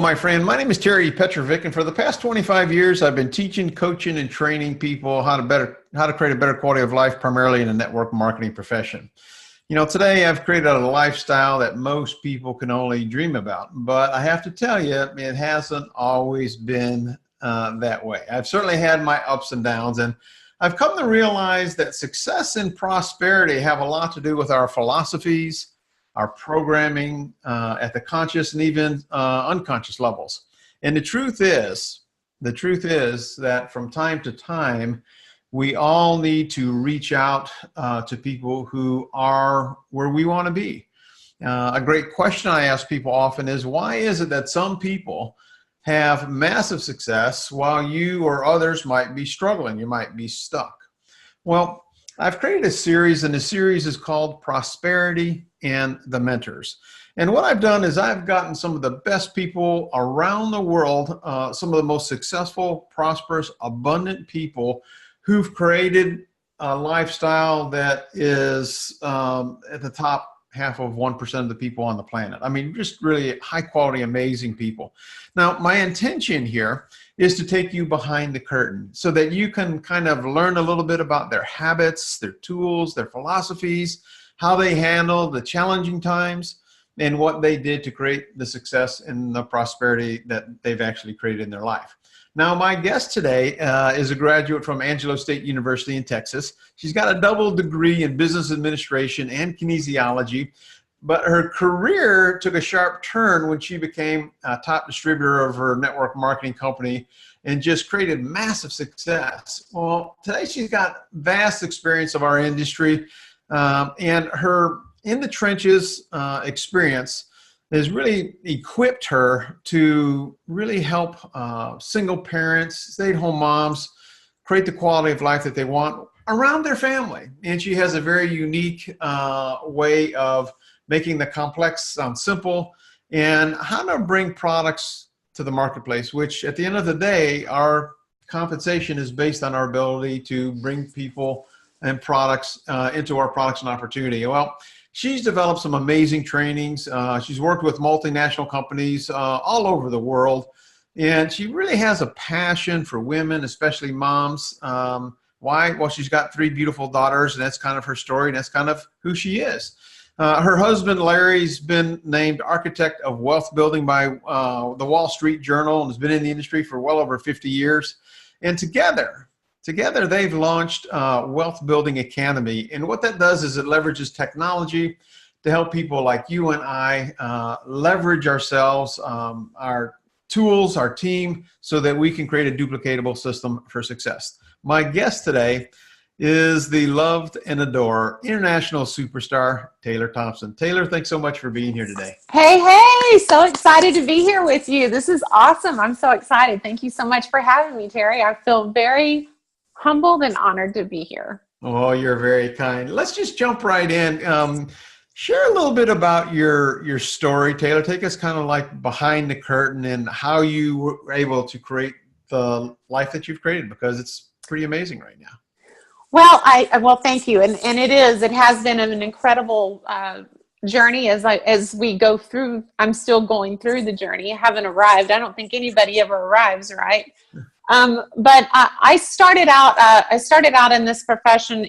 my friend. My name is PEtrovick, and for the past 25 years, I've been teaching, coaching, and training people how to create a better quality of life, primarily in the network marketing profession. You know, today I've created a lifestyle that most people can only dream about, but I have to tell you, it hasn't always been that way. I've certainly had my ups and downs, and I've come to realize that success and prosperity have a lot to do with our philosophies, our programming at the conscious and even unconscious levels. And the truth is that from time to time, we all need to reach out to people who are where we want to be. A great question I ask people often is, why is it that some people have massive success while you or others might be struggling? You might be stuck. Well, I've created a series, and the series is called Prosperity and the Mentors. And what I've done is I've gotten some of the best people around the world, some of the most successful, prosperous, abundant people who've created a lifestyle that is at the top half of 1% of the people on the planet. I mean, just really high quality, amazing people. Now, my intention here is to take you behind the curtain so that you can kind of learn a little bit about their habits, their tools, their philosophies, how they handle the challenging times, and what they did to create the success and the prosperity that they've actually created in their life. Now, my guest today is a graduate from Angelo State University in Texas. She's got a double degree in business administration and kinesiology, but her career took a sharp turn when she became a top distributor of her network marketing company and just created massive success. Well, today she's got vast experience of our industry, and her in the trenches experience has really equipped her to really help single parents, stay-at-home moms create the quality of life that they want around their family. And she has a very unique way of making the complex sound simple and how to bring products to the marketplace, which at the end of the day, our compensation is based on our ability to bring people and products into our products and opportunity. Well, she's developed some amazing trainings. She's worked with multinational companies all over the world. And she really has a passion for women, especially moms. Why? Well, she's got 3 beautiful daughters, and that's kind of her story, and that's kind of who she is. Her husband, Larry's been named Architect of Wealth Building by the Wall Street Journal and has been in the industry for well over 50 years. And together they've launched Wealth Building Academy. And what that does is it leverages technology to help people like you and I leverage ourselves, our tools, our team, so that we can create a duplicatable system for success. My guest today is the loved and adored international superstar, Taylor Thompson. Taylor, thanks so much for being here today. Hey, so excited to be here with you. This is awesome. I'm so excited. Thank you so much for having me, Terry. I feel very humbled and honored to be here. Oh, you're very kind. Let's just jump right in. Share a little bit about your story, Taylor. Take us kind of like behind the curtain and how you were able to create the life that you've created, because it's pretty amazing right now. Well, thank you. And it has been an incredible journey as we go through. I'm still going through the journey. I haven't arrived. I don't think anybody ever arrives, right? But I started out in this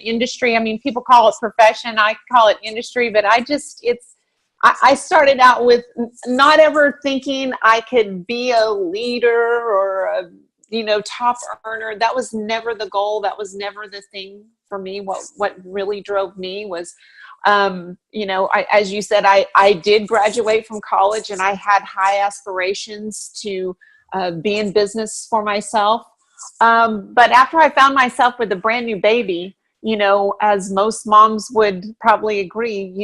industry. I mean, people call it profession. I call it industry, but I started out with not ever thinking I could be a leader or a, top earner. That was never the goal. That was never the thing for me. What really drove me was, as you said, I did graduate from college and I had high aspirations to be in business for myself. But after I found myself with a brand new baby, as most moms would probably agree,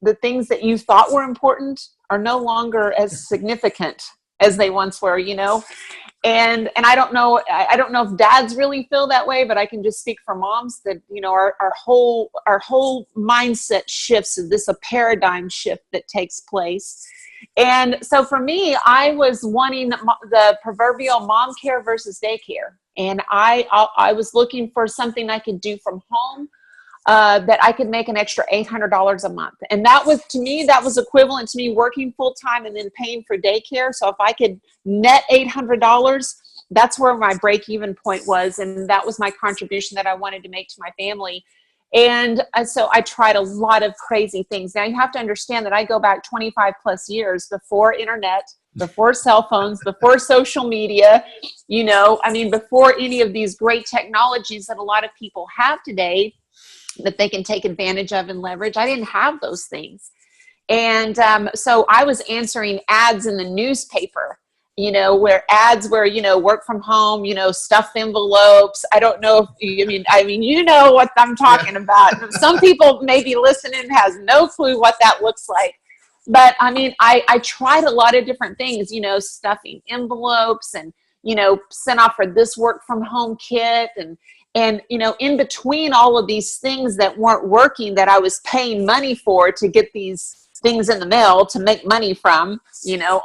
the things that you thought were important are no longer as significant as they once were, And I don't know if dads really feel that way, but I can just speak for moms that, our whole mindset shifts. This a paradigm shift that takes place. And so for me, I was wanting the proverbial mom care versus daycare. And I was looking for something I could do from home that I could make an extra $800 a month. And that was, to me, that was equivalent to me working full time and then paying for daycare. So if I could net $800, that's where my break even point was. And that was my contribution that I wanted to make to my family. And so I tried a lot of crazy things. Now you have to understand that I go back 25 plus years before internet, before cell phones, before social media, before any of these great technologies that a lot of people have today that they can take advantage of and leverage. I didn't have those things. And so I was answering ads in the newspaper, where ads were, work from home, stuffed envelopes. I don't know if you know what I'm talking about. Some people maybe listening has no clue what that looks like. But I tried a lot of different things, stuffing envelopes and, sent off for this work from home kit and in between all of these things that weren't working, that I was paying money for to get these things in the mail to make money from,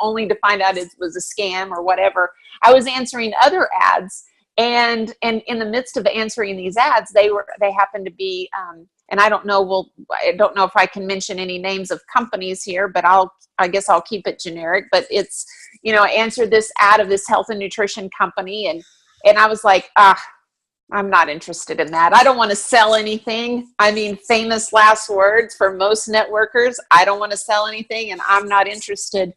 only to find out it was a scam or whatever. I was answering other ads, and in the midst of answering these ads, they happened to be, and I don't know if I can mention any names of companies here, but I guess I'll keep it generic. But it's, I answered this ad of this health and nutrition company, and I was like, I'm not interested in that. I don't want to sell anything. Famous last words for most networkers. I don't want to sell anything, and I'm not interested.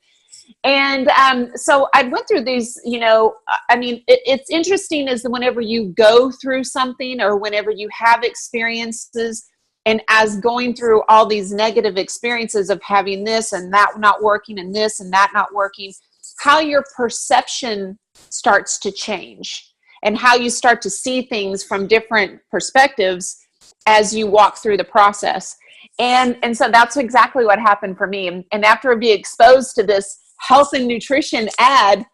And so I went through these, it's interesting is that whenever you go through something or whenever you have experiences, and as going through all these negative experiences of having this and that not working and this and that not working, how your perception starts to change. And how you start to see things from different perspectives as you walk through the process. And so that's exactly what happened for me. And after being exposed to this health and nutrition ad,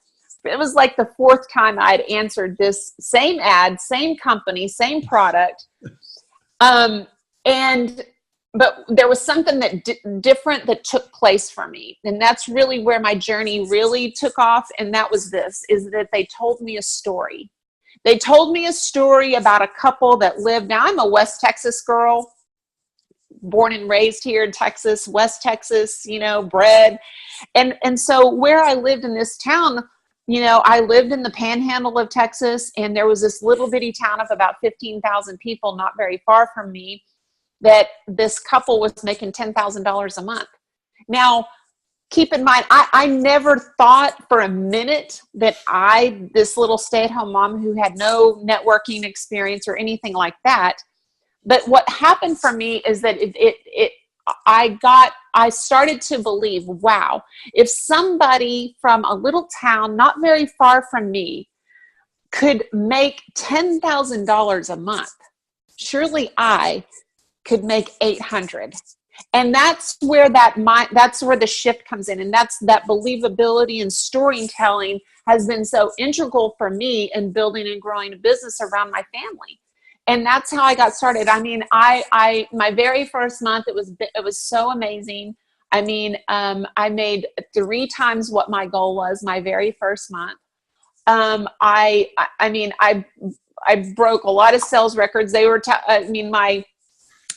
it was like the fourth time I'd answered this same ad, same company, same product. But there was something that different that took place for me. And that's really where my journey really took off. And that was is that they told me a story. They told me a story about a couple that lived. Now, I'm a West Texas girl, born and raised here in Texas, West Texas, bred. And so where I lived in this town, I lived in the panhandle of Texas, and there was this little bitty town of about 15,000 people, not very far from me, that this couple was making $10,000 a month. Now, keep in mind, I never thought for a minute that this little stay-at-home mom who had no networking experience or anything like that. But what happened for me is that I started to believe, wow, if somebody from a little town not very far from me could make $10,000 a month, surely I could make $800. And that's where that's where the shift comes in. And that's that believability and storytelling has been so integral for me in building and growing a business around my family. And that's how I got started. My very first month, it was so amazing. I made 3 times what my goal was my very first month. I broke a lot of sales records. They were,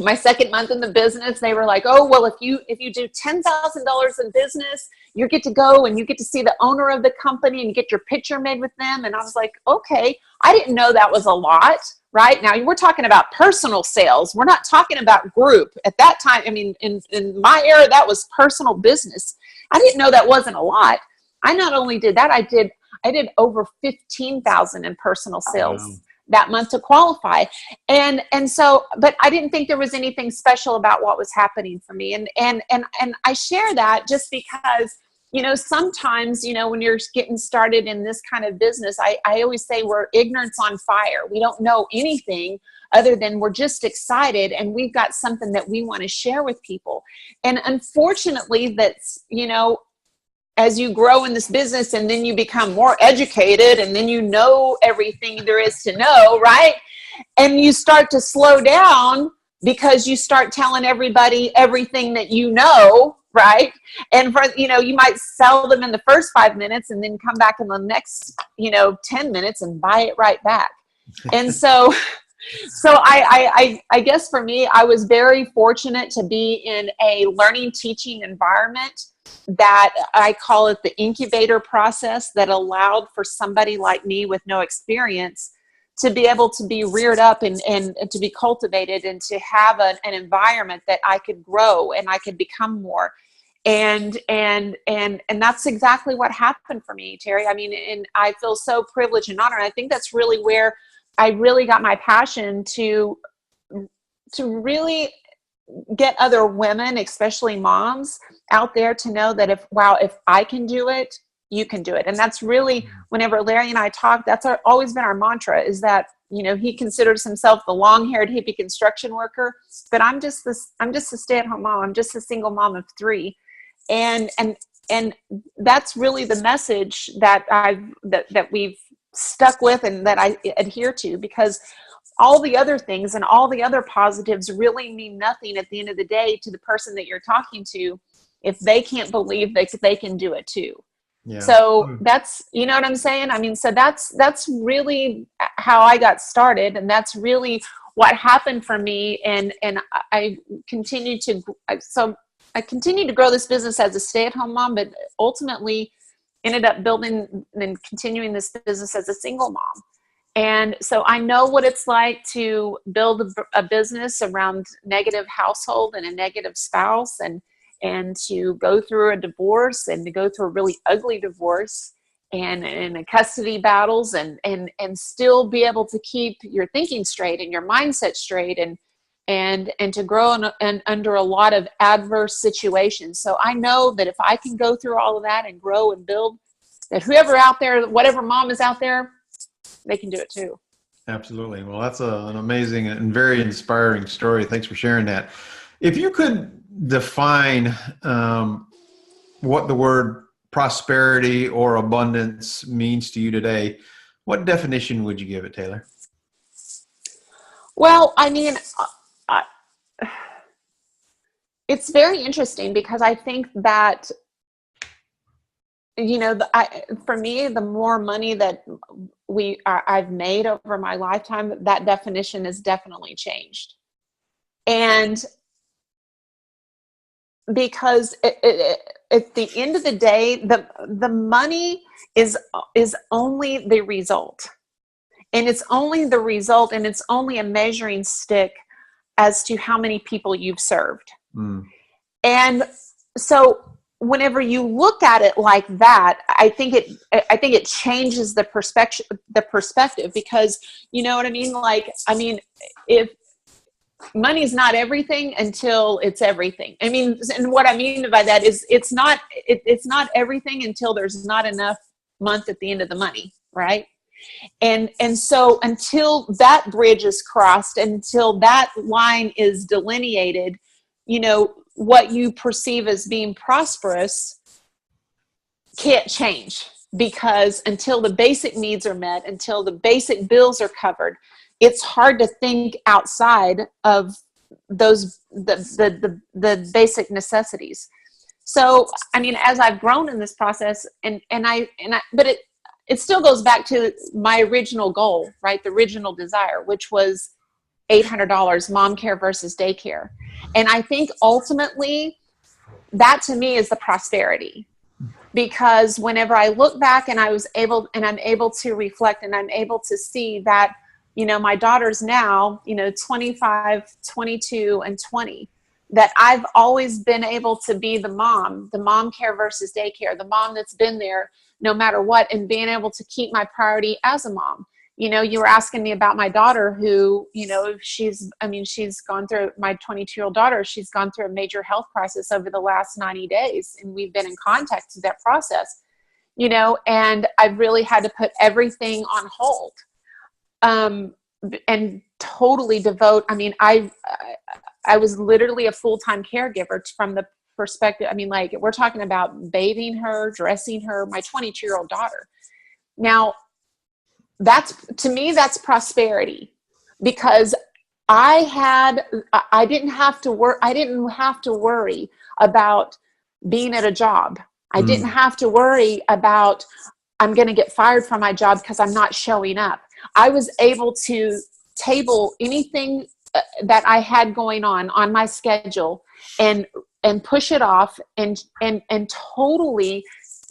my second month in the business, they were like, oh, well, if you do $10,000 in business, you get to go and you get to see the owner of the company and get your picture made with them. And I was like, okay, I didn't know that was a lot, right? Now we're talking about personal sales. We're not talking about group. At that time, in my era, that was personal business. I didn't know that wasn't a lot. I not only did that, I did over 15,000 in personal sales. Wow. That month to qualify. And so, but I didn't think there was anything special about what was happening for me. And I share that just because, sometimes, when you're getting started in this kind of business, I always say we're ignorance on fire. We don't know anything other than we're just excited and we've got something that we want to share with people. And unfortunately, that's, as you grow in this business and then you become more educated and then you know everything there is to know, right? And you start to slow down because you start telling everybody everything that you know, right? And for, you might sell them in the first 5 minutes and then come back in the next, 10 minutes and buy it right back. And so So I guess for me, I was very fortunate to be in a learning teaching environment that I call it the incubator process, that allowed for somebody like me with no experience to be able to be reared up and to be cultivated and to have an environment that I could grow and I could become more. And that's exactly what happened for me, Terry. I mean, and I feel so privileged and honored. I think that's really where I really got my passion to really get other women, especially moms, out there to know that if I can do it, you can do it. And that's really, whenever Larry and I talk, that's always been our mantra, is that, you know, he considers himself the long-haired hippie construction worker, but I'm just a stay-at-home mom. I'm just a single mom of 3. And that's really the message that that we've stuck with and that I adhere to, because all the other things and all the other positives really mean nothing at the end of the day to the person that you're talking to if they can't believe they can do it too. Yeah. So that's, you know what I'm saying? I mean, so that's really how I got started, and that's really what happened for me. And I continued to grow this business as a stay-at-home mom, but ultimately ended up building and continuing this business as a single mom. And so I know what it's like to build a business around negative household and a negative spouse, and to go through a divorce and to go through a really ugly divorce and a custody battles and still be able to keep your thinking straight and your mindset straight and to grow and under a lot of adverse situations. So I know that if I can go through all of that and grow and build, that whoever out there, whatever mom is out there, they can do it too. Absolutely. Well, that's an amazing and very inspiring story. Thanks for sharing that. If you could define what the word prosperity or abundance means to you today, what definition would you give it, Taylor? Well, I mean, it's very interesting, because I think that, you know, for me, the more money that I've made over my lifetime, that definition has definitely changed. And because at the end of the day, the money is only the result, and it's only the result, and it's only a measuring stick as to how many people you've served. And so whenever you look at it like that, I think it changes the perspective, because, you know what I mean? Like, I mean, if money's not everything until it's everything. I mean, and what I mean by that is it's not everything until there's not enough month at the end of the money, right? And so until that bridge is crossed, until that line is delineated, you know, what you perceive as being prosperous can't change, because until the basic needs are met, until the basic bills are covered, it's hard to think outside of those, the basic necessities. So, I mean, as I've grown in this process, but it still goes back to my original goal, right? The original desire, which was $800 mom care versus daycare. And I think ultimately that to me is the prosperity, because whenever I look back and I'm able to reflect, and I'm able to see that, you know, my daughters now, you know, 25, 22, and 20, that I've always been able to be the mom care versus daycare, the mom that's been there no matter what, and being able to keep my priority as a mom. You know, you were asking me about my daughter, who, you know, she's gone through, my 22-year-old daughter, she's gone through a major health crisis over the last 90 days. And we've been in contact through that process, you know, and I've really had to put everything on hold, and totally devote. I mean, I was literally a full-time caregiver from the perspective. I mean, like, we're talking about bathing her, dressing her, my 22-year-old daughter. Now, to me, that's prosperity, because I didn't have to worry about being at a job. I didn't have to worry about, I'm going to get fired from my job because I'm not showing up. I was able to table anything that I had going on my schedule and push it off and totally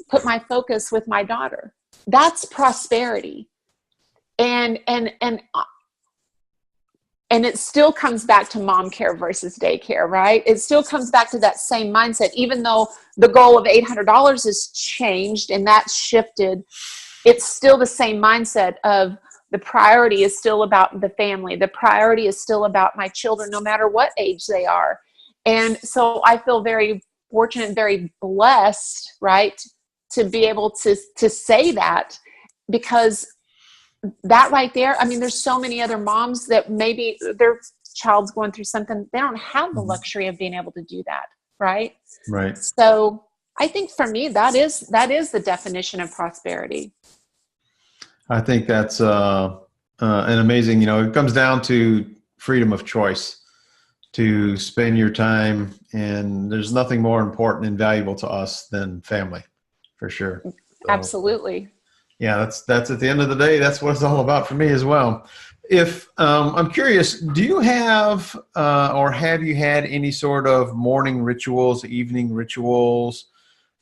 put my focus with my daughter. That's prosperity. And it still comes back to mom care versus daycare, right? It still comes back to that same mindset. Even though the goal of $800 has changed and that's shifted, it's still the same mindset of the priority is still about the family. The priority is still about my children, no matter what age they are. And so I feel very fortunate, very blessed, right, to be able to say that, because that right there, I mean, there's so many other moms that maybe their child's going through something. They don't have the luxury of being able to do that. Right. Right. So I think for me, that is the definition of prosperity. I think that's an amazing, it comes down to freedom of choice to spend your time. And there's nothing more important and valuable to us than family, for sure. So, absolutely. Yeah, that's at the end of the day, that's what it's all about for me as well. If I'm curious, do you have or have you had any sort of morning rituals, evening rituals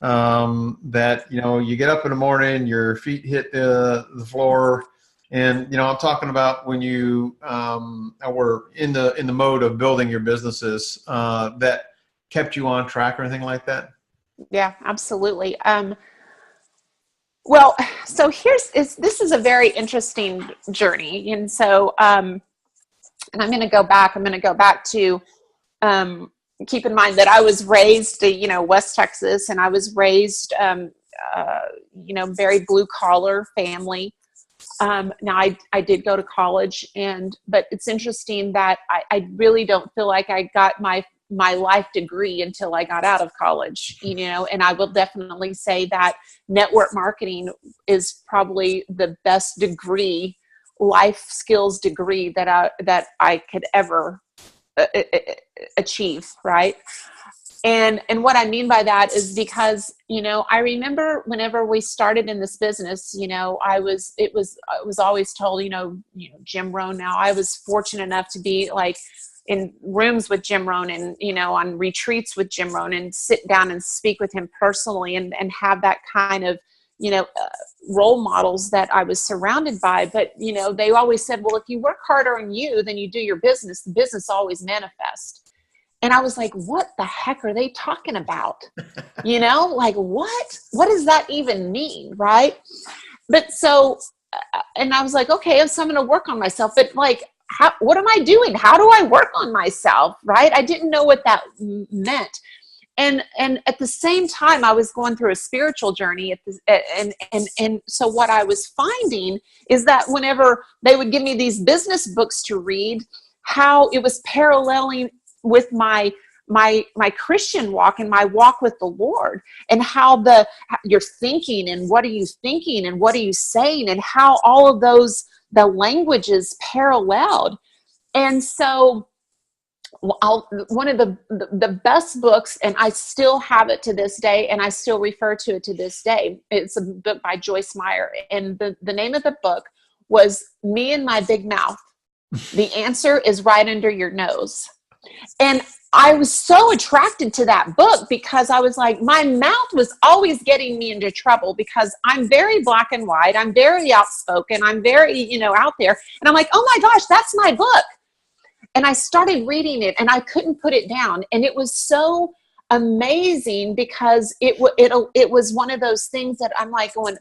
that, you get up in the morning, your feet hit the floor, and, I'm talking about when you were in the mode of building your businesses that kept you on track or anything like that? Yeah, absolutely. Well, so this is a very interesting journey. And so, and I'm going to go back to, keep in mind that I was raised, West Texas, and I was raised, very blue collar family. Now I did go to college but it's interesting that I really don't feel like I got my life degree until I got out of college, and I will definitely say that network marketing is probably the best degree, life skills degree that I could ever achieve. Right. And what I mean by that is because, I remember whenever we started in this business, I was always told, Jim Rohn. Now I was fortunate enough to be like in rooms with Jim Rohn and, on retreats with Jim Rohn and sit down and speak with him personally and have that kind of, role models that I was surrounded by. But, they always said, well, if you work harder on you than you do your business, the business always manifests. And I was like, what the heck are they talking about? Like what does that even mean? Right. But so, and I was like, okay, so I'm going to work on myself, but like, what am I doing? How do I work on myself? Right. I didn't know what that meant. And at the same time, I was going through a spiritual journey and so what I was finding is that whenever they would give me these business books to read, how it was paralleling with my Christian walk and my walk with the Lord, and how you're thinking and what are you thinking and what are you saying, and how all of the languages paralleled. And so one of the best books, and I still have it to this day, and I still refer to it to this day. It's a book by Joyce Meyer, and the name of the book was Me and My Big Mouth. The answer is right under your nose. And I was so attracted to that book because I was like, my mouth was always getting me into trouble because I'm very black and white. I'm very outspoken. I'm very, out there. And I'm like, oh my gosh, that's my book. And I started reading it and I couldn't put it down. And it was so amazing because it was one of those things that I'm like going,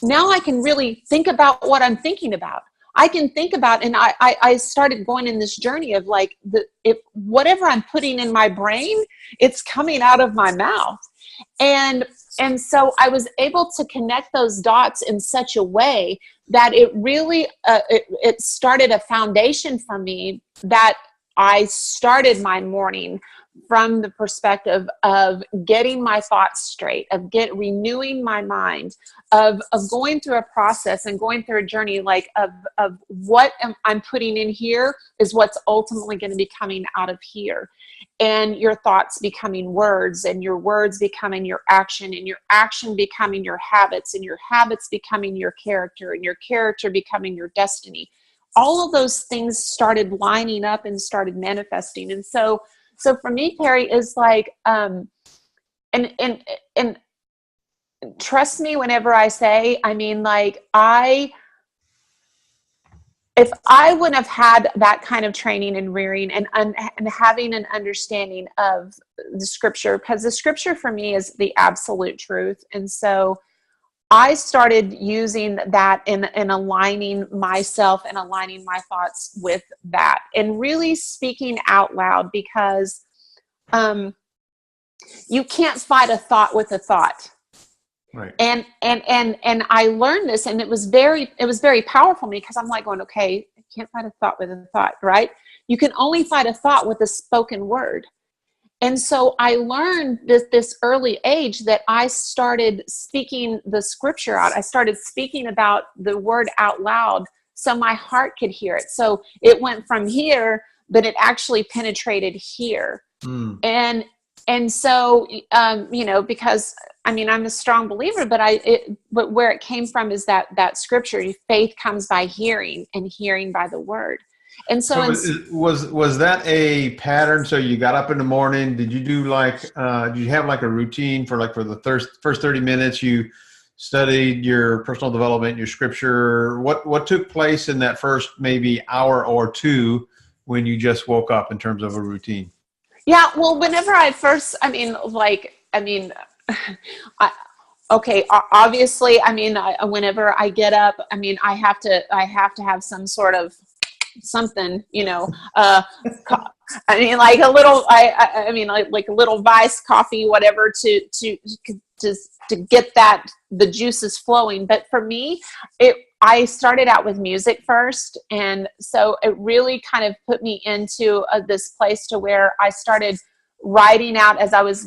now I can really think about what I'm thinking about. I can think about, and I started going in this journey of like, whatever I'm putting in my brain, it's coming out of my mouth. And so I was able to connect those dots in such a way that it really, it started a foundation for me that I started my morning from the perspective of getting my thoughts straight, of renewing my mind, of going through a process and going through a journey like of what I'm putting in here is what's ultimately going to be coming out of here. And your thoughts becoming words, and your words becoming your action, and your action becoming your habits, and your habits becoming your character, and your character becoming your destiny. all of those things started lining up and started manifesting. And so for me, Perry, is like, and trust me whenever I say, I mean, like, if I wouldn't have had that kind of training and rearing and having an understanding of the scripture, because the scripture for me is the absolute truth. And so I started using that in aligning myself and aligning my thoughts with that, and really speaking out loud, because you can't fight a thought with a thought. Right. And I learned this, and it was very powerful for me, because I'm like going, okay, I can't fight a thought with a thought, right? You can only fight a thought with a spoken word. And so I learned this early age that I started speaking the scripture out. I started speaking about the word out loud so my heart could hear it. So it went from here, but it actually penetrated here. And so, because I mean, I'm a strong believer, but where it came from is that scripture, faith comes by hearing, and hearing by the word. And so was that a pattern? So you got up in the morning, did you do did you have like a routine for the first 30 minutes you studied your personal development, your scripture? What took place in that first maybe hour or two when you just woke up in terms of a routine? Yeah, well, whenever I first, obviously, whenever I get up, I have to have some sort of something, like a little, like a little Vice coffee, whatever, to get the juices flowing. But for me, I started out with music first. And so it really kind of put me into this place to where I started writing out as I would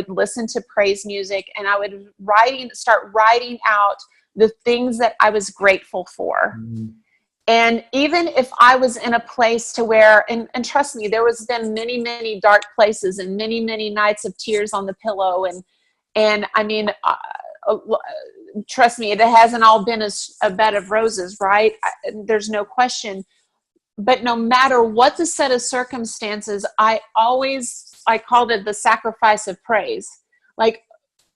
listen to praise music, and I would start writing out the things that I was grateful for. Mm-hmm. And even if I was in a place to where, and trust me, there was been many, many dark places and many, many nights of tears on the pillow. And trust me, it hasn't all been a bed of roses, right? There's no question. But no matter what the set of circumstances, I called it the sacrifice of praise. Like,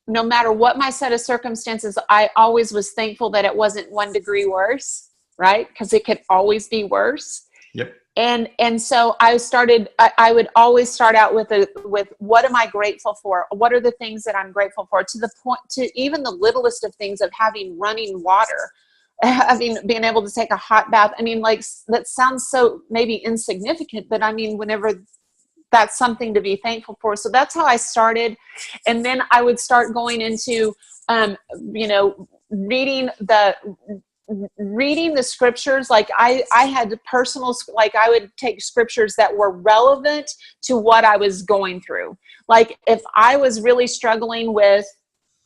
no matter what my set of circumstances, I always was thankful that it wasn't 1 degree worse. Right? Because it could always be worse. Yep. And so I would always start out with what am I grateful for? What are the things that I'm grateful for? To the point, to even the littlest of things, of having running water, being able to take a hot bath. That sounds so maybe insignificant, but whenever that's something to be thankful for. So that's how I started. And then I would start going into, reading the scriptures. Like I had personal, like I would take scriptures that were relevant to what I was going through. Like if I was really struggling with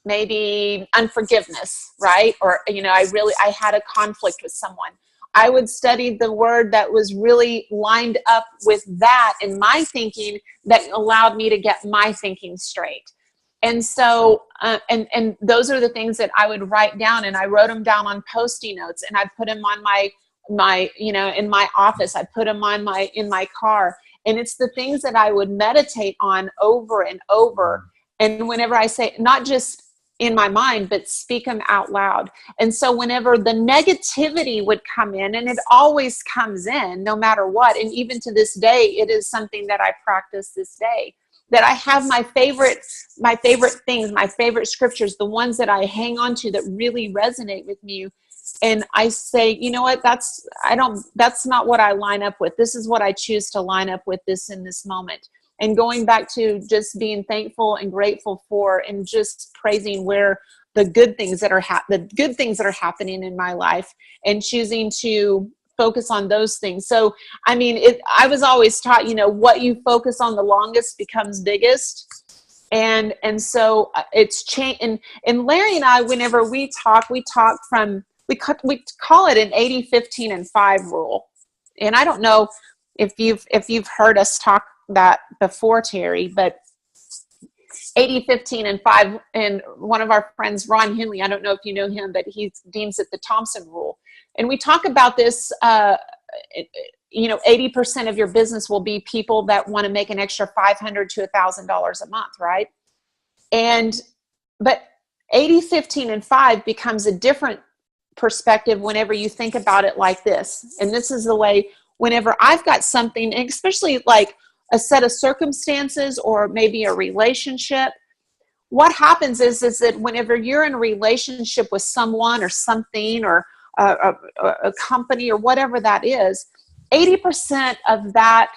maybe unforgiveness, right? Or, I had a conflict with someone, I would study the word that was really lined up with that in my thinking, that allowed me to get my thinking straight. And so, and those are the things that I would write down, and I wrote them down on Post-it notes, and I put them on my in my office. I put them on in my car, and it's the things that I would meditate on over and over. And whenever I say, not just in my mind, but speak them out loud. And so whenever the negativity would come in, and it always comes in no matter what, and even to this day, it is something that I practice this day, that I have my favorite things, my favorite scriptures, the ones that I hang on to that really resonate with me. And I say, you know what, that's not what I line up with. This is what I choose to line up with this in this moment. And going back to just being thankful and grateful for, and just praising where the good things that are happening in my life, and choosing to focus on those things. So, I was always taught, what you focus on the longest becomes biggest. And so it's changed. And Larry and I, whenever we talk from, we call it an 80, 15, and 5 rule. And I don't know if you've heard us talk that before, Terry, but 80, 15, and 5, and one of our friends, Ron Henley, I don't know if you know him, but he deems it the Thompson rule. And we talk about this 80% of your business will be people that want to make an extra $500 to $1,000 a month, right? But 80, 15, and 5 becomes a different perspective whenever you think about it like this. And this is the way, whenever I've got something, especially like a set of circumstances or maybe a relationship, what happens is that whenever you're in a relationship with someone or something or a company or whatever that is, 80% of that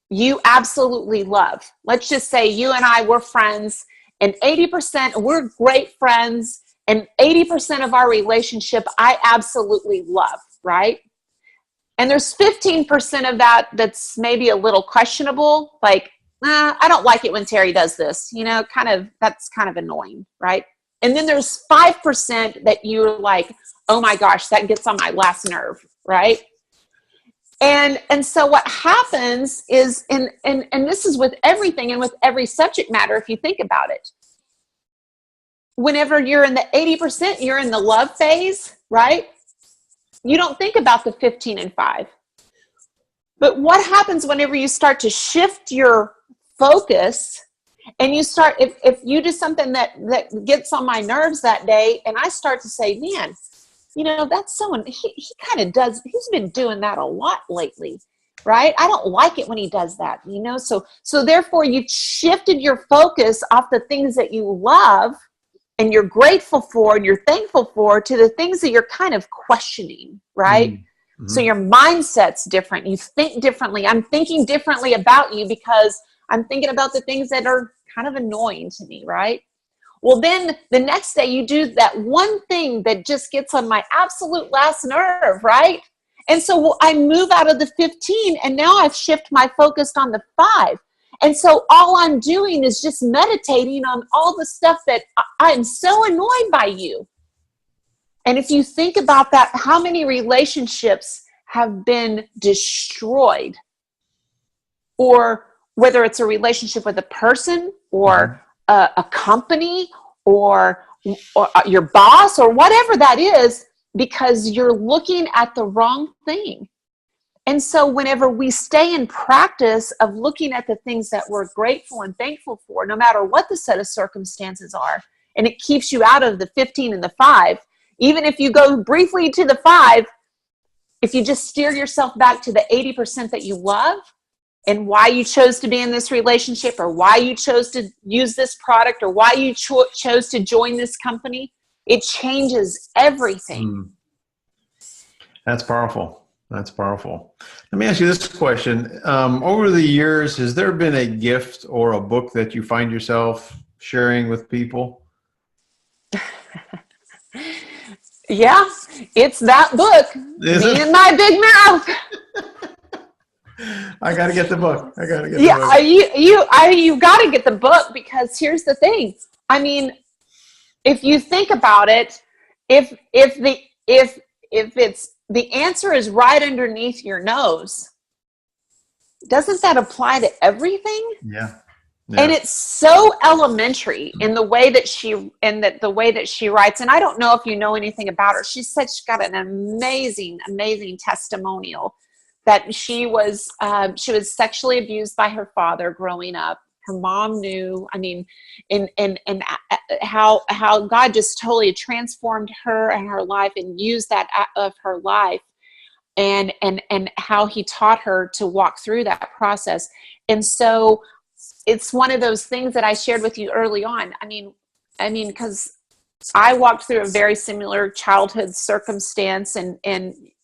you absolutely love. Let's just say you and I were friends, and 80% we're great friends, and 80% of our relationship I absolutely love, right? And there's 15% of that that's maybe a little questionable, like, I don't like it when Terry does this, that's kind of annoying, right? And then there's 5% that you're like, oh my gosh, that gets on my last nerve, right? And so what happens is, and this is with everything and with every subject matter, if you think about it, whenever you're in the 80%, you're in the love phase, right? You don't think about the 15 and 5. But what happens whenever you start to shift your focus and you start, if you do something that gets on my nerves that day, and I start to say, man, that's someone, he kind of does, he's been doing that a lot lately, right? I don't like it when he does that, so therefore you've shifted your focus off the things that you love and you're grateful for and you're thankful for to the things that you're kind of questioning, right? Mm-hmm. So your mindset's different. You think differently. I'm thinking differently about you because I'm thinking about the things that are kind of annoying to me, right? Well, then the next day you do that one thing that just gets on my absolute last nerve, right? And so I move out of the 15 and now I've shifted my focus on the 5. And so all I'm doing is just meditating on all the stuff that I'm so annoyed by you. And if you think about that, how many relationships have been destroyed? Or whether it's a relationship with a person or a company or your boss or whatever that is, because you're looking at the wrong thing. And so whenever we stay in practice of looking at the things that we're grateful and thankful for, no matter what the set of circumstances are, and it keeps you out of the 15 and the 5, even if you go briefly to the 5, if you just steer yourself back to the 80% that you love and why you chose to be in this relationship or why you chose to use this product or why you chose to join this company, it changes everything. That's powerful. That's powerful. Let me ask you this question. Over the years, has there been a gift or a book that you find yourself sharing with people? Yeah, it's that book, Me and My Big Mouth. I got to get the book. I got to get the book. You got to get the book because here's the thing. I mean, if you think about it, if it's the answer is right underneath your nose, doesn't that apply to everything? Yeah. And it's so elementary in the way that she writes. And I don't know if you know anything about her. She's got an amazing, amazing testimonial that she was sexually abused by her father growing up. Her mom knew, and how God just totally transformed her and her life and used that of her life and how he taught her to walk through that process. And so it's one of those things that I shared with you early on. I mean, because I walked through a very similar childhood circumstance and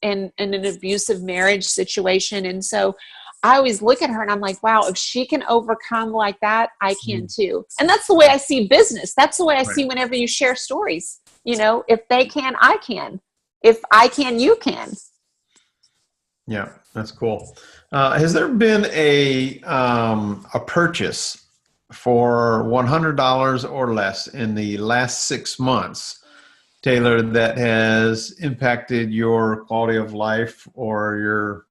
an abusive marriage situation. And so I always look at her and I'm like, wow, if she can overcome like that, I can too. And that's the way I see business. That's the way I see whenever you share stories. If they can, I can. If I can, you can. Yeah, that's cool. Has there been a purchase for $100 or less in the last 6 months, Taylor, that has impacted your quality of life or your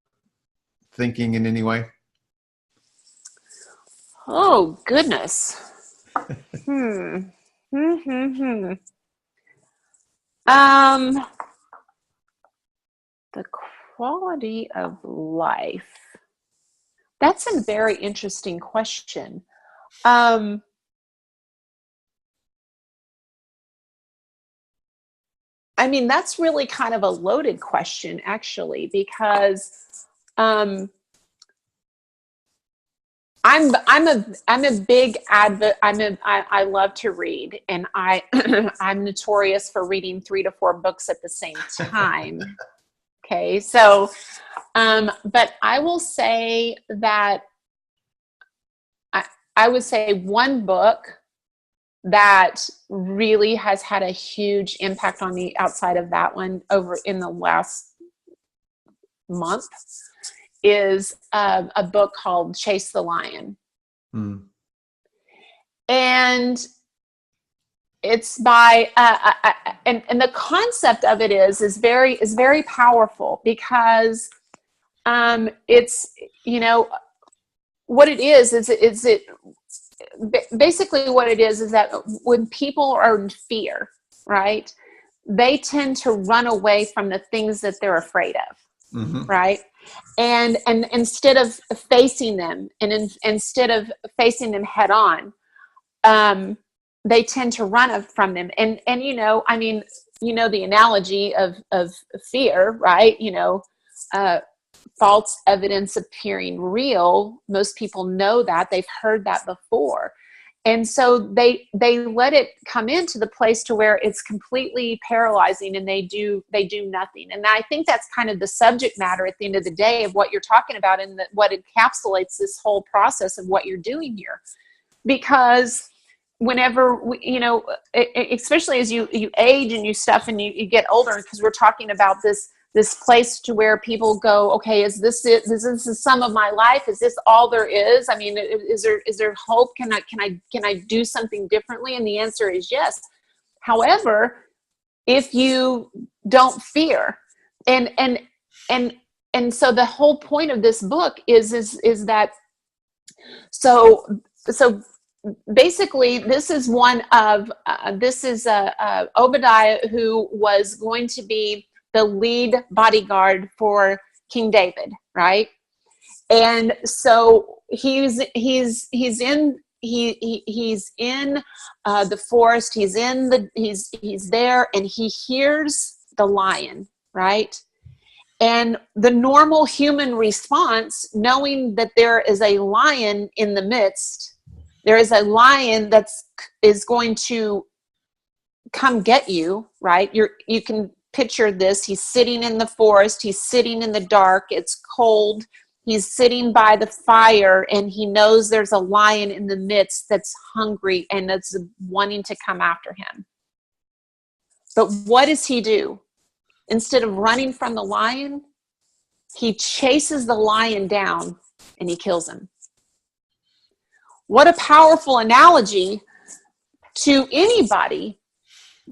thinking in any way? Oh, goodness. The quality of life. That's a very interesting question. I mean, that's really kind of a loaded question, actually, because I'm a big advocate. I love to read, and I'm notorious for reading 3 to 4 books at the same time. Okay, so but I will say that I would say one book that really has had a huge impact on me outside of that one over in the last month is a book called Chase the Lion. And it's by and the concept of it is very powerful, because it's, you know, what it is it basically what it is that when people are in fear, right, they tend to run away from the things that they're afraid of, right? And instead of facing them, and instead of facing them head on, they tend to run from them. And you know, I mean, you know, the analogy of fear, right? You know, false evidence appearing real. Most people know that. They've heard that before. And so they let it come into the place to where it's completely paralyzing, and they do nothing. And I think that's kind of the subject matter at the end of the day of what you're talking about, and what encapsulates this whole process of what you're doing here. Because whenever you know, especially as you age and you stuff and you get older, because we're talking about this place to where people go, okay, is this it? Is this the sum of my life? Is this all there is? I mean, is there hope? Can I do something differently? And the answer is yes. However, if you don't fear, and so the whole point of this book is that so basically this is one of Obadiah, who was going to be the lead bodyguard for King David, right? And so he's in the forest. He's there, and he hears the lion, right? And the normal human response, knowing that there is a lion in the midst, there is a lion is going to come get you, right? You can picture this. He's sitting in the forest. He's sitting in the dark. It's cold. He's sitting by the fire, and he knows there's a lion in the midst that's hungry and that's wanting to come after him. But what does he do? Instead of running from the lion, he chases the lion down and he kills him. What a powerful analogy to anybody,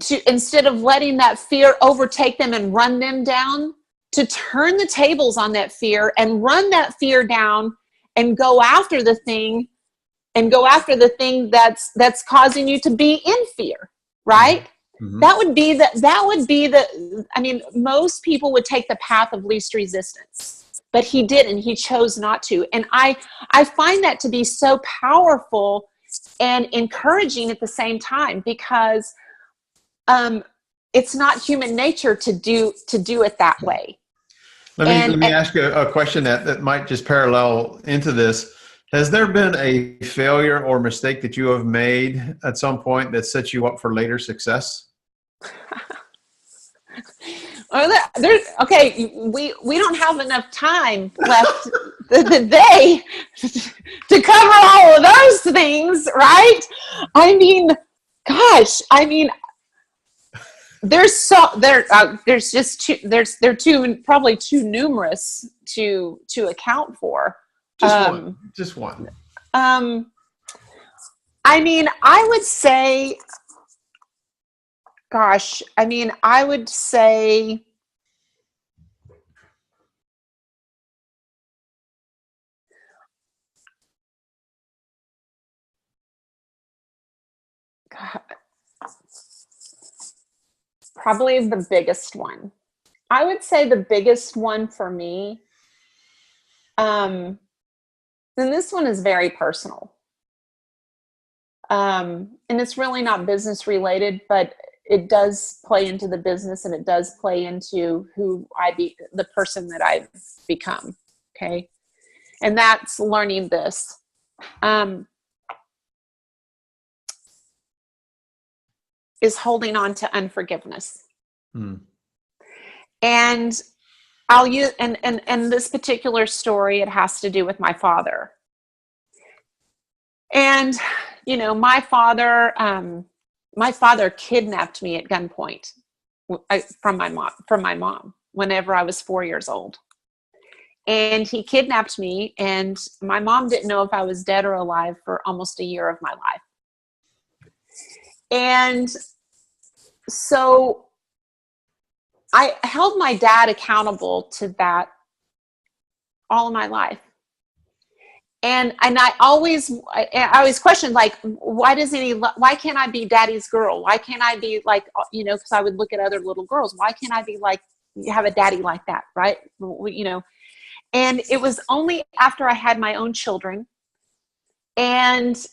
to instead of letting that fear overtake them and run them down, to turn the tables on that fear and run that fear down and go after the thing that's causing you to be in fear, right? Mm-hmm. That would be the I mean, most people would take the path of least resistance, but he didn't. He chose not to. And I find that to be so powerful and encouraging at the same time, because it's not human nature to do it that way. Let me ask you a question that might just parallel into this. Has there been a failure or mistake that you have made at some point that sets you up for later success? Okay, we don't have enough time left today to cover all of those things, right? I mean, gosh, I mean, they're probably too numerous to account for. Just one. I mean, I would say, gosh, I mean, I would say God, probably the biggest one I would say the biggest one for me, and this one is very personal. And it's really not business related, but it does play into the business, and it does play into who the person that I've become. Okay. And that's learning this. Is holding on to unforgiveness. And I'll use, and this particular story, it has to do with my father. And, my father kidnapped me at gunpoint from my mom whenever I was 4 years old. And he kidnapped me, and my mom didn't know if I was dead or alive for almost a year of my life. And so I held my dad accountable to that all of my life. And I always questioned, like, why can't I be daddy's girl? Why can't I be like, because I would look at other little girls. Why can't I be like, have a daddy like that? Right. And it was only after I had my own children, and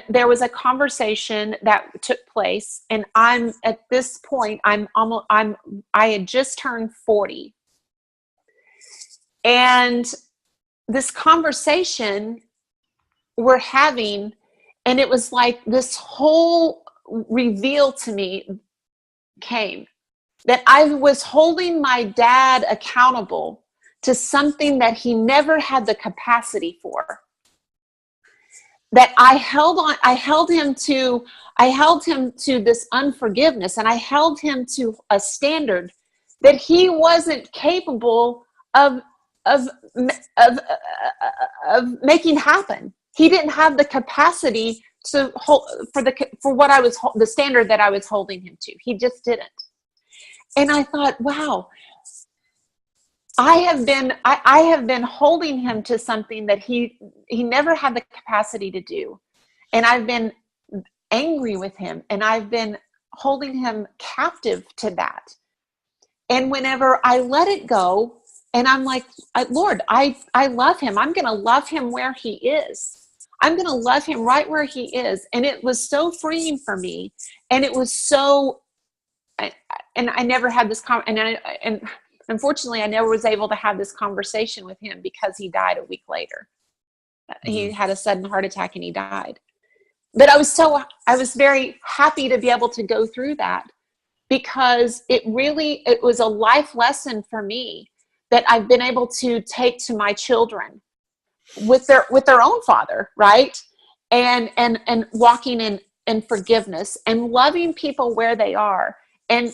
there was a conversation that took place, and I'm at this point, I had just turned 40. And this conversation we're having, and it was like this whole reveal to me came, that I was holding my dad accountable to something that he never had the capacity for. That I held him to this unforgiveness, and I held him to a standard that he wasn't capable of making happen. He didn't have the capacity to hold for what I was, the standard that I was holding him to. He just didn't. And I thought, wow, I have been holding him to something that he never had the capacity to do. And I've been angry with him, and I've been holding him captive to that. And whenever I let it go, and I'm like, Lord, I love him. I'm going to love him where he is. I'm going to love him right where he is. And it was so freeing for me. And it was so, and I never had this, and unfortunately, I never was able to have this conversation with him because he died a week later. He had a sudden heart attack and he died. But I was very happy to be able to go through that, because it was a life lesson for me that I've been able to take to my children with their own father, right? And walking in forgiveness and loving people where they are. And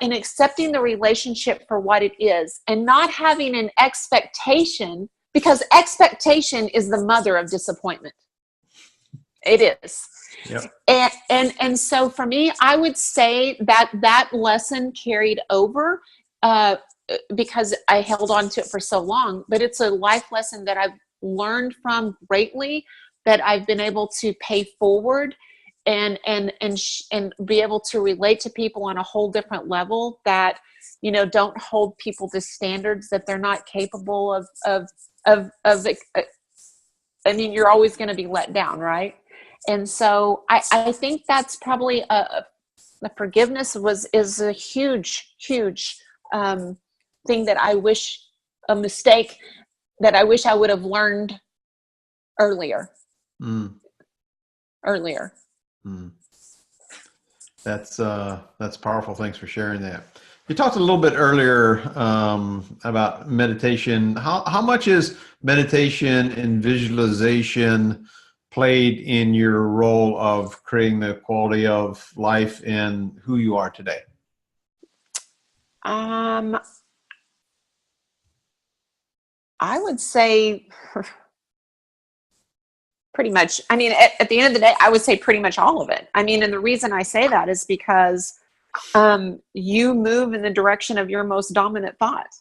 accepting the relationship for what it is, and not having an expectation, because expectation is the mother of disappointment. It is. Yep. And so for me, I would say that lesson carried over because I held on to it for so long. But it's a life lesson that I've learned from greatly, that I've been able to pay forward and be able to relate to people on a whole different level, that, don't hold people to standards that they're not capable of. I mean, you're always going to be let down, right? And so I think that's probably the forgiveness is a huge thing that a mistake that I wish I would have learned earlier. Earlier. That's powerful. Thanks for sharing that. You talked a little bit earlier about meditation. How much is meditation and visualization played in your role of creating the quality of life and who you are today? I would say pretty much. I mean, at the end of the day, I would say pretty much all of it. I mean, and the reason I say that is because you move in the direction of your most dominant thought.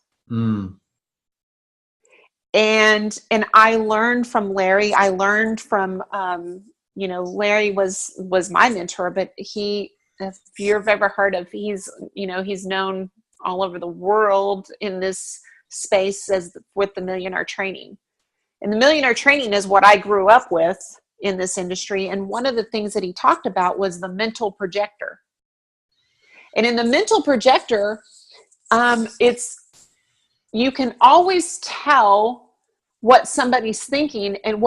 And I learned from Larry. I learned from, Larry was my mentor, but if you've ever heard of, he's known all over the world in this space as with the Millionaire Training. And the Millionaire Training is what I grew up with in this industry. And one of the things that he talked about was the mental projector. And in the mental projector, you can always tell what somebody's thinking and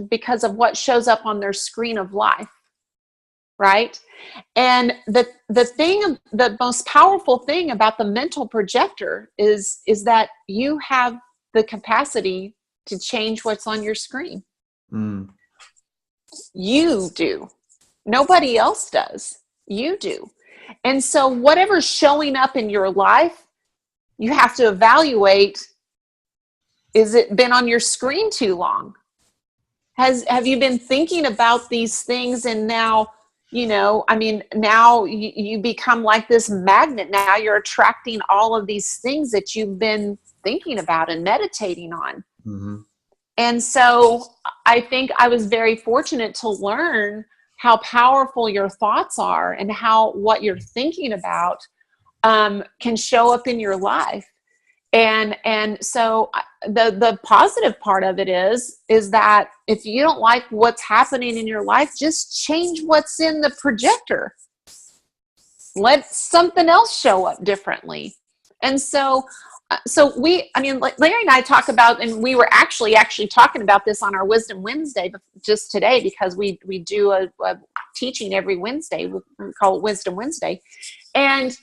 because of what shows up on their screen of life, right? And the most powerful thing about the mental projector is that you have the capacity to change what's on your screen. You do. Nobody else does. You do. And so whatever's showing up in your life, you have to evaluate, is it been on your screen too long? Have you been thinking about these things, and now, now you become like this magnet. Now you're attracting all of these things that you've been thinking about and meditating on. Mm-hmm. And so I think I was very fortunate to learn how powerful your thoughts are and how what you're thinking about can show up in your life. And so the positive part of it is that if you don't like what's happening in your life, just change what's in the projector. Let something else show up differently. And so Larry and I talk about, and we were actually talking about this on our Wisdom Wednesday just today, because we do a teaching every Wednesday. We call it Wisdom Wednesday. And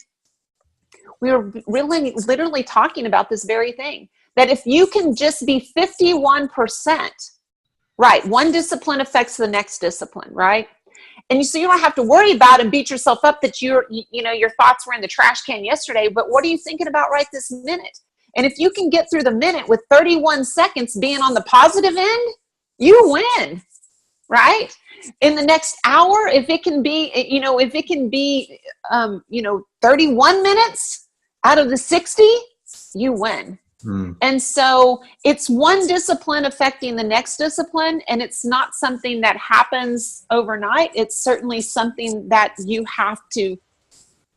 we were really literally talking about this very thing, that if you can just be 51%, right? One discipline affects the next discipline, right? And so you don't have to worry about and beat yourself up that your thoughts were in the trash can yesterday, but what are you thinking about right this minute? And if you can get through the minute with 31 seconds being on the positive end, you win, right? In the next hour, if it can be 31 minutes out of the 60, you win. And so it's one discipline affecting the next discipline, and it's not something that happens overnight. It's certainly something that you have to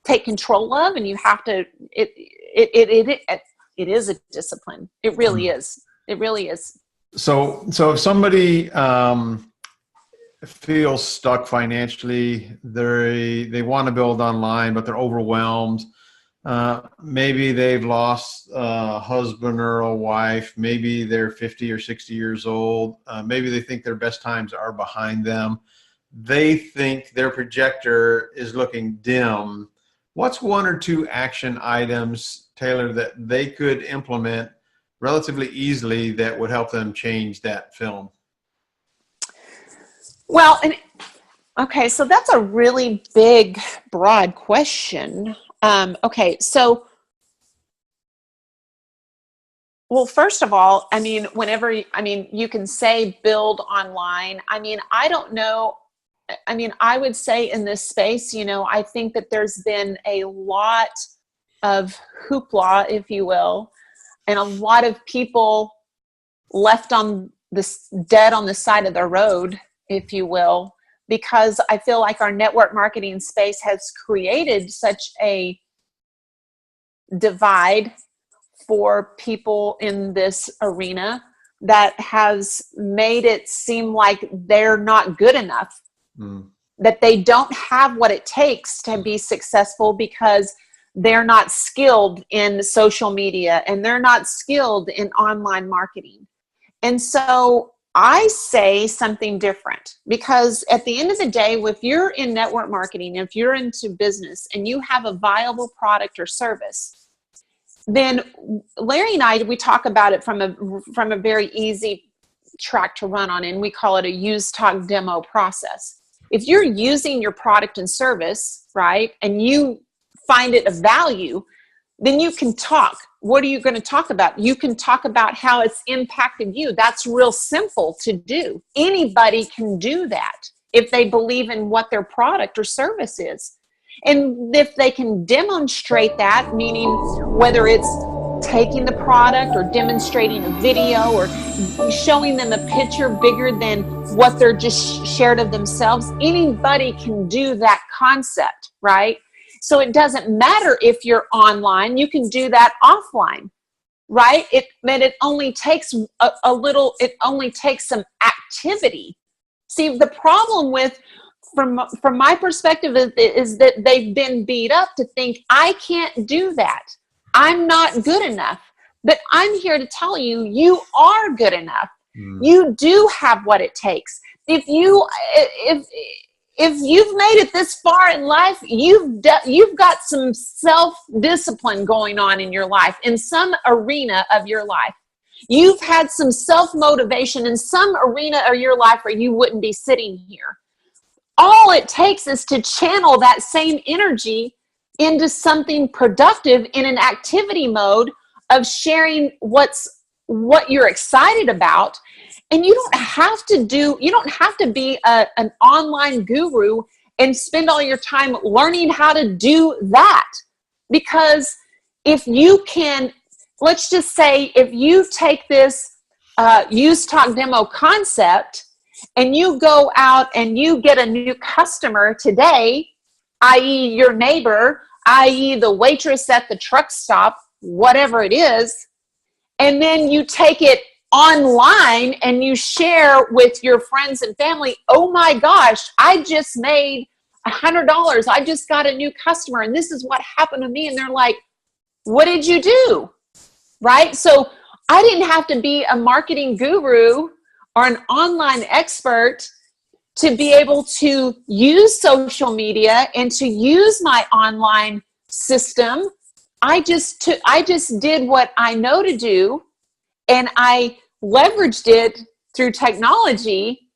take control of, and you have to, it is a discipline. It really is. It really is. So if somebody feels stuck financially, they want to build online, but they're overwhelmed. Maybe they've lost a husband or a wife. Maybe they're 50 or 60 years old. Maybe they think their best times are behind them. They think their projector is looking dim. What's one or two action items, Taylor, that they could implement relatively easily that would help them change that film? Well, okay, so that's a really big, broad question. Well, first of all, you can say build online. I don't know. I would say in this space, I think that there's been a lot of hoopla, if you will, and a lot of people left on this dead on the side of the road, if you will, because I feel like our network marketing space has created such a divide for people in this arena that has made it seem like they're not good enough, that they don't have what it takes to be successful because they're not skilled in social media and they're not skilled in online marketing. And so I say something different, because at the end of the day, if you're in network marketing, if you're into business and you have a viable product or service, then Larry and I, we talk about it from a very easy track to run on, and we call it a use, talk, demo process. If you're using your product and service, right, and you find it of value, then you can talk. What are you going to talk about? You can talk about how it's impacted you. That's real simple to do. Anybody can do that if they believe in what their product or service is. And if they can demonstrate that, meaning whether it's taking the product or demonstrating a video or showing them a picture bigger than what they're just shared of themselves, anybody can do that concept, right? So it doesn't matter if you're online, you can do that offline, right? It only takes a little, it only takes some activity. See, the problem with, from my perspective, is that they've been beat up to think, I can't do that. I'm not good enough. But I'm here to tell you, you are good enough. You do have what it takes. If you've made it this far in life, you've got some self-discipline going on in your life, in some arena of your life. You've had some self-motivation in some arena of your life, or you wouldn't be sitting here. All it takes is to channel that same energy into something productive in an activity mode of sharing what you're excited about. And you don't have to be an online guru and spend all your time learning how to do that. Because if you can, let's just say, if you take this use talk demo concept and you go out and you get a new customer today, i.e. your neighbor, i.e. the waitress at the truck stop, whatever it is, and then you take it online and you share with your friends and family, oh my gosh, I just made $100. I just got a new customer and this is what happened to me. And they're like, what did you do? Right? So I didn't have to be a marketing guru or an online expert to be able to use social media and to use my online system. I just did what I know to do, and I leveraged it through technology,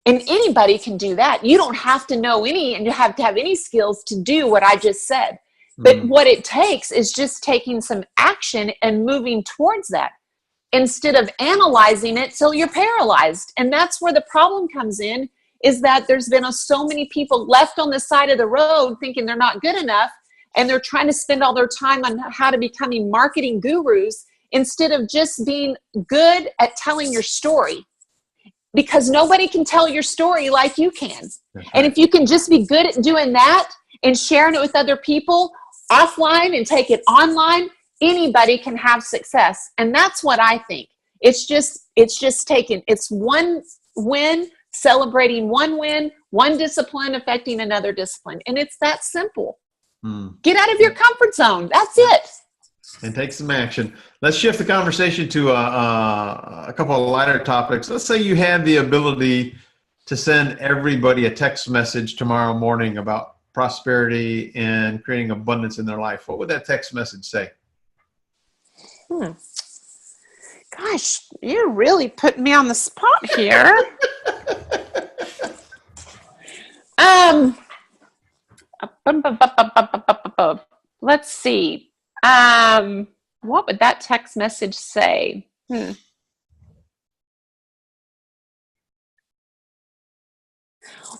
and anybody can do that. You don't have to know any, and you have to have any skills to do what I just said. But what it takes is just taking some action and moving towards that instead of analyzing it till you're paralyzed. And that's where the problem comes in, is that there's been so many people left on the side of the road thinking they're not good enough, and they're trying to spend all their time on how to becoming marketing gurus instead of just being good at telling your story. Because nobody can tell your story like you can. Okay. And if you can just be good at doing that and sharing it with other people offline and take it online, anybody can have success. And that's what I think. It's one win, celebrating one win, one discipline affecting another discipline. And it's that simple. Get out of your comfort zone. That's it. And take some action. Let's shift the conversation to a couple of lighter topics. Let's say you had the ability to send everybody a text message tomorrow morning about prosperity and creating abundance in their life. What would that text message say? Gosh, you're really putting me on the spot here. Let's see. What would that text message say?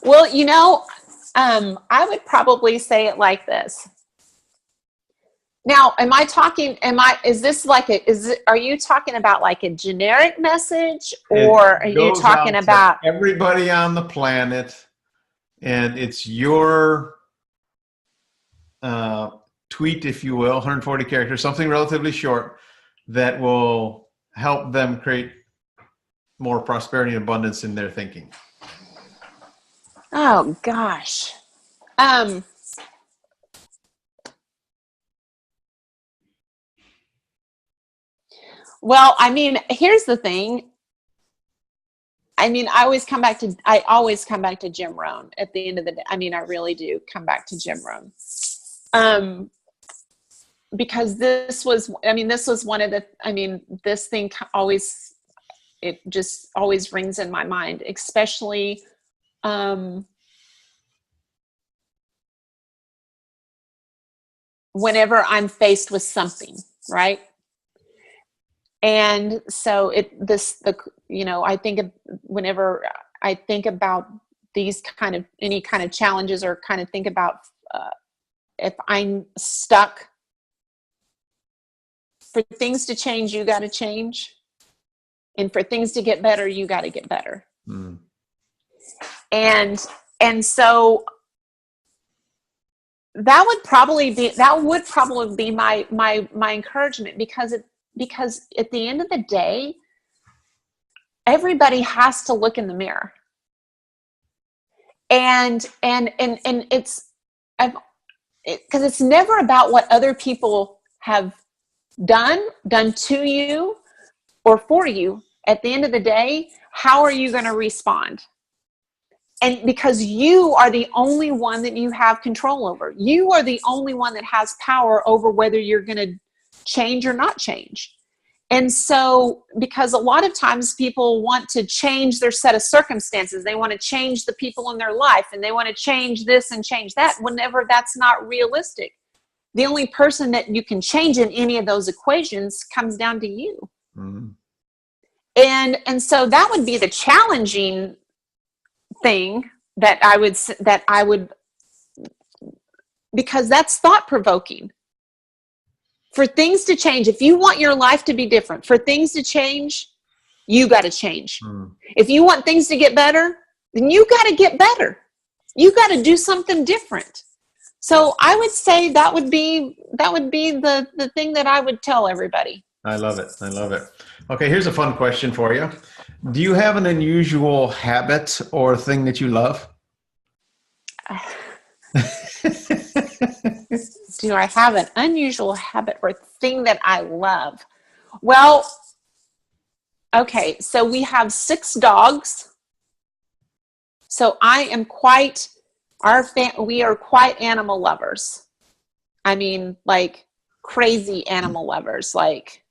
Well, I would probably say it like this. Now, are you talking about like a generic message, or are you talking about everybody on the planet, and it's your tweet, if you will, 140 characters, something relatively short that will help them create more prosperity and abundance in their thinking? Oh gosh. Well, here's the thing. I always come back to Jim Rohn at the end of the day. I really do come back to Jim Rohn. Because this was one of the, this thing always, it just always rings in my mind, especially, whenever I'm faced with something, right? And so I think whenever I think about any kind of challenges, or kind of think about if I'm stuck, for things to change, you got to change. And for things to get better, you got to get better. And so that would probably be my encouragement, because at the end of the day, everybody has to look in the mirror. And it's, because it's never about what other people have done to you or for you. At the end of the day, how are you going to respond? And because you are the only one that you have control over. You are the only one that has power over whether you're going to change or not change. And so, because a lot of times people want to change their set of circumstances, they want to change the people in their life, and they want to change this and change that, whenever that's not realistic. The only person that you can change in any of those equations comes down to you. Mm-hmm. And so that would be the challenging thing that I would, because that's thought provoking. For things to change, if you want your life to be different, for things to change, you got to change. Mm. If you want things to get better, then you got to get better. You got to do something different. So I would say that would be the thing that I would tell everybody. I love it. I love it. Okay, here's a fun question for you. Do you have an unusual habit or thing that you love? Do I have an unusual habit or thing that I love? Well, okay, so we have 6 dogs. So we are quite animal lovers. I mean, like crazy animal lovers, like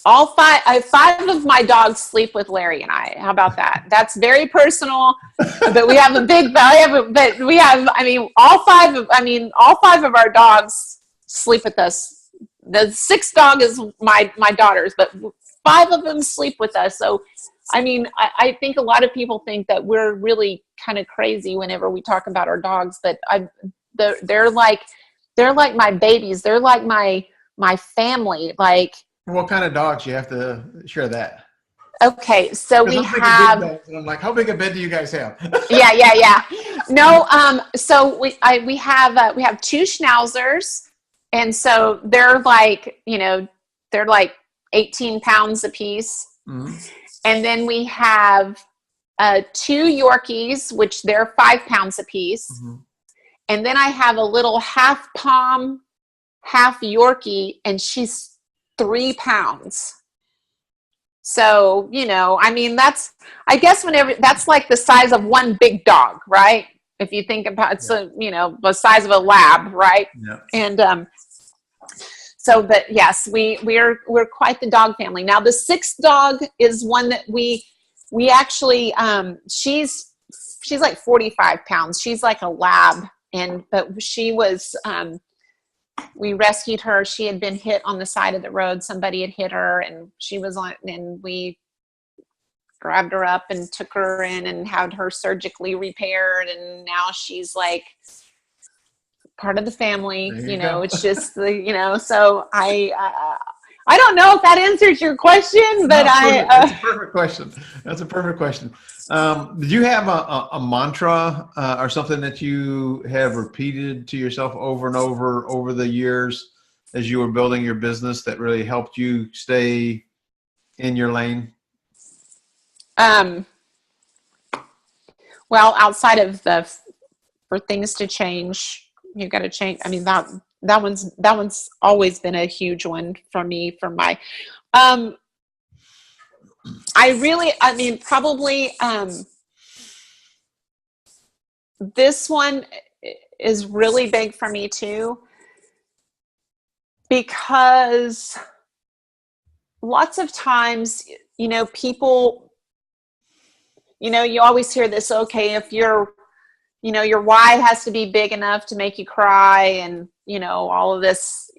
all 5 of my dogs sleep with Larry and I. How about that? That's very personal, but we have a big value. But we have, all 5 of our dogs sleep with us. The 6th dog is my daughter's, but 5 of them sleep with us. So, I think a lot of people think that we're really kind of crazy whenever we talk about our dogs, but they're like my babies. They're like my family. Like, what kind of dogs? You have to share that. Okay, so we have. I'm like, how big a bed do you guys have? Yeah. No, so we have 2 schnauzers, and so they're like 18 pounds a piece. Mm-hmm. And then we have 2 Yorkies, which they're 5 pounds a piece. Mm-hmm. And then I have a little half Pom, half Yorkie, and she's 3 pounds. So, that's, I guess that's like the size of one big dog, right? If you think about it, so, the size of a lab, right? Yeah. And, so, but yes, we're quite the dog family. Now the 6th dog is one that we actually, she's like 45 pounds. She's like a lab. But she was, we rescued her. She had been hit on the side of the road. Somebody had hit her, and she was and we grabbed her up and took her in and had her surgically repaired. And now she's like part of the family, it's just so I don't know if that answers your question, but that's a perfect question. That's a perfect question. Did you have a mantra or something that you have repeated to yourself over and over the years as you were building your business that really helped you stay in your lane? Well, outside of for things to change, you got to change. That one's always been a huge one for me. For my, probably this one is really big for me too, because lots of times, people, you always hear this, okay, if your why has to be big enough to make you cry, and, all of this,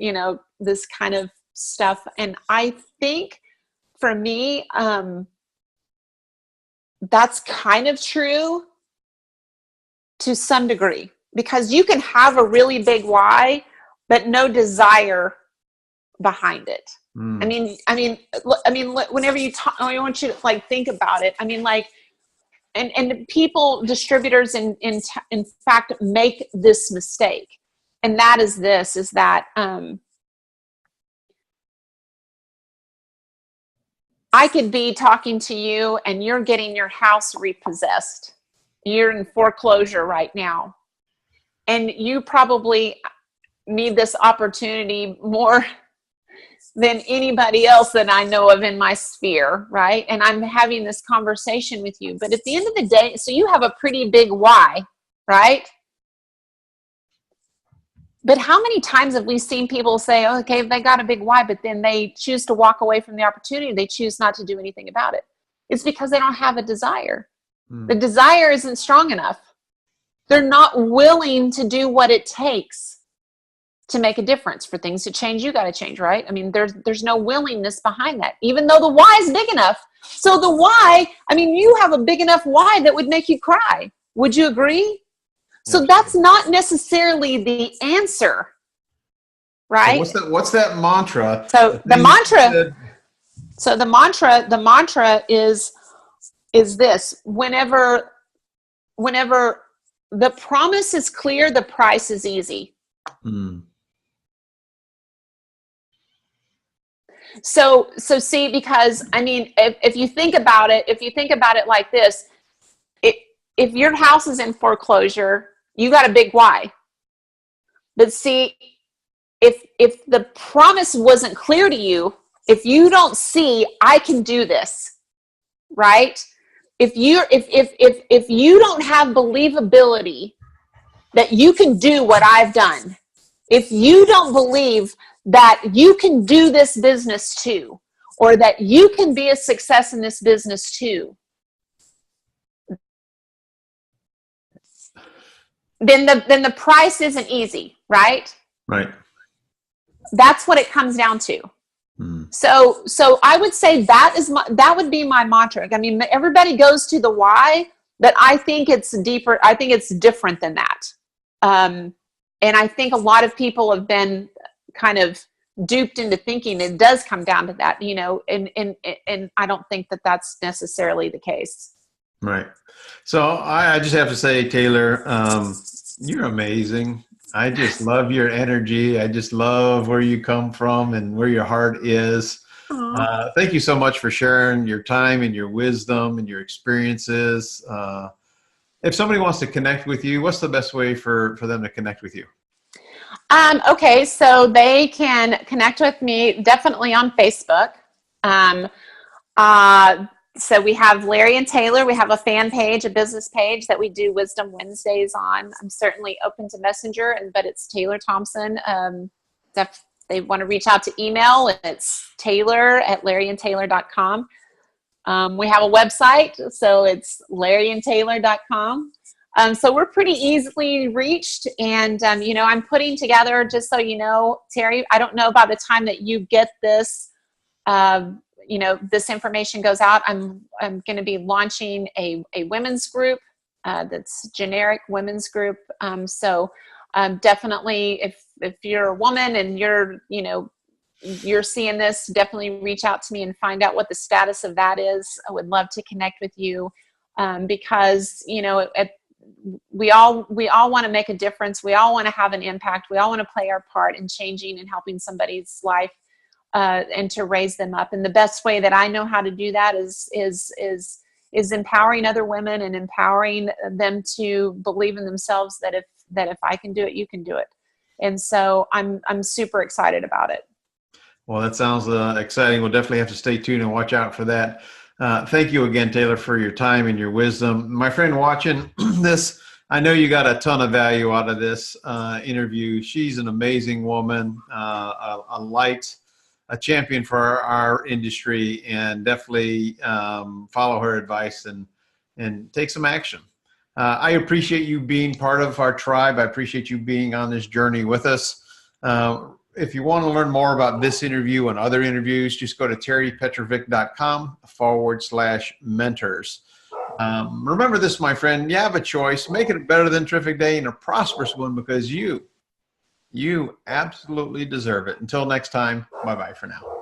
this kind of stuff. And I think for me, that's kind of true to some degree, because you can have a really big why, but no desire behind it. Mm. Whenever you talk, I want you to think about it. and people, distributors in fact make this mistake. And that is this, is that I could be talking to you and you're getting your house repossessed. You're in foreclosure right now. And you probably need this opportunity more than anybody else that I know of in my sphere, right? And I'm having this conversation with you. But at the end of the day, so you have a pretty big why, right? But how many times have we seen people say, oh, okay, they got a big why, but then they choose to walk away from the opportunity. They choose not to do anything about it. It's because they don't have a desire. The desire isn't strong enough. They're not willing to do what it takes to make a difference. For things to change, you got to change, right? I mean, there's no willingness behind that, even though the why is big enough. So the why, I mean, you have a big enough why that would make you cry. Would you agree? So that's not necessarily the answer, right? So what's that mantra? So the mantra is this: whenever the promise is clear, the price is easy. So see, because I mean, if you think about it like this, if your house is in foreclosure, you got a big why. But see, if the promise wasn't clear to you, if you don't see, I can do this, right? If you don't have believability that you can do what I've done, if you don't believe that you can do this business too, or that you can be a success in this business too, then the price isn't easy, right? Right. That's what it comes down to. So I would say that would be my mantra. I mean, everybody goes to the why, but I think it's deeper. I think it's different than that. And I think a lot of people have been kind of duped into thinking it does come down to that, you know, and I don't think that that's necessarily the case. Right. So I just have to say, Taylor, you're amazing. I just love your energy. I just love where you come from and where your heart is. Thank you so much for sharing your time and your wisdom and your experiences. If somebody wants to connect with you, what's the best way for them to connect with you? Okay, so they can connect with me definitely on Facebook. So we have Larry and Taylor. We have a fan page, a business page that we do Wisdom Wednesdays on. I'm certainly open to Messenger, but it's Taylor Thompson. If they want to reach out to email, it's taylor@larryandtaylor.com. We have a website, so it's larryandtaylor.com. So we're pretty easily reached. And, you know, I'm putting together, just so you know, Terry, I don't know by the time that you get this, you know, this information goes out, I'm going to be launching a women's group that's generic women's group. So definitely if you're a woman and you're seeing this, definitely reach out to me and find out what the status of that is. I would love to connect with you because, you know, we all want to make a difference. We all want to have an impact. We all want to play our part in changing and helping somebody's life. And to raise them up. And the best way that I know how to do that is empowering other women and empowering them to believe in themselves that if I can do it, you can do it. And so I'm super excited about it. Well, that sounds exciting. We'll definitely have to stay tuned and watch out for that. Thank you again, Taylor, for your time and your wisdom. My friend watching this, I know you got a ton of value out of this interview. She's an amazing woman, a light, a champion for our industry, and definitely follow her advice and take some action. I appreciate you being part of our tribe. I appreciate you being on this journey with us. If you want to learn more about this interview and other interviews, just go to terrypetrovick.com/mentors. Remember this, my friend, you have a choice. Make it a better than terrific day and a prosperous one, because you absolutely deserve it. Until next time, bye-bye for now.